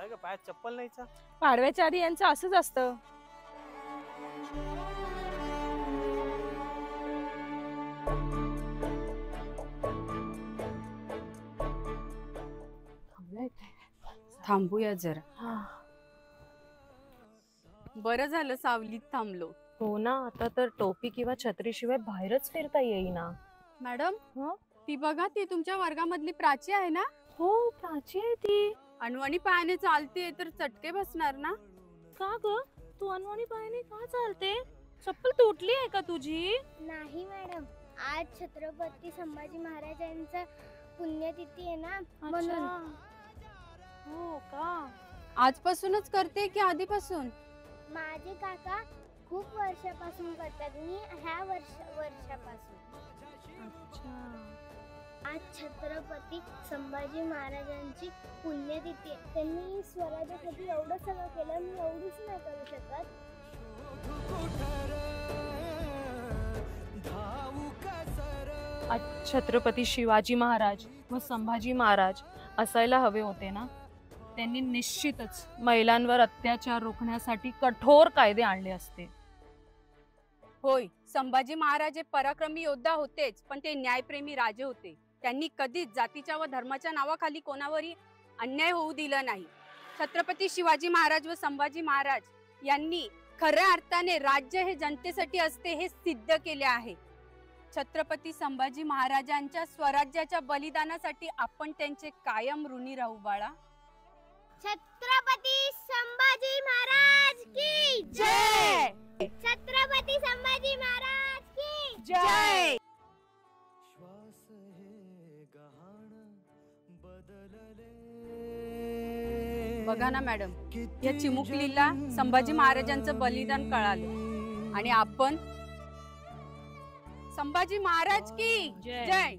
काय ग पायात चप्पल नाहीचा? पाडव्याच्या आधी यांचं असंच असतं. थांबूया जरा. बरं झालं सावलीत थांबलो. हो ना, आता तर टोपी किंवा छत्रीशिवाय बाहेरच फिरता येईना. मॅडम ती बघा, ती तुमच्या वर्गामधली प्राची आहे ना? हो, प्राची आहे ती. अनवाणी पायाने चालते तर चटके बसणार ना? का ग, तू अनवाणी पायाने का चालते? चप्पल तुटली आहे का तुझी? नाही मॅडम, आज छत्रपती संभाजी महाराजांचा पुण्यतिथी आहे ना, म्हणून. हो का? आजपासूनच करते की आधीपासून? माझे काका खूप वर्षापासून करतात, मी ह्या वर्षापासून. आज छत्रपती संभाजी महाराजांची पुण्यतिथी आहे. त्यांनी स्वराज्यासाठी एवढं सगळं केलं, मी एवढंच नाही करू शकत. आज छत्रपती शिवाजी महाराज व संभाजी महाराज असायला हवे होते ना. त्यांनी निश्चितच महिलांवर अत्याचार रोखण्यासाठी कठोर कायदे आणले असते. होय, संभाजी महाराज हे पराक्रमी योद्धा होतेच, पण ते न्यायप्रेमी राजे होते. त्यांनी कधीच जातीच्या व धर्माच्या नावाखाली कोणावरही अन्याय होऊ दिला नाही. छत्रपती शिवाजी महाराज व संभाजी महाराज यांनी खऱ्या अर्थाने राज्य हे जनतेसाठी असते हे सिद्ध केले आहे. छत्रपती संभाजी महाराजांच्या स्वराज्याच्या बलिदानासाठी आपण त्यांचे कायम ऋणी राहू बाळा. छत्रपती संभाजी महाराज की जय! छत्रपती संभाजी महाराज की जय! बघा ना मॅडम, या चिमुकलीला संभाजी महाराजांचं बलिदान कळालं आणि आपण संभाजी महाराज की जय!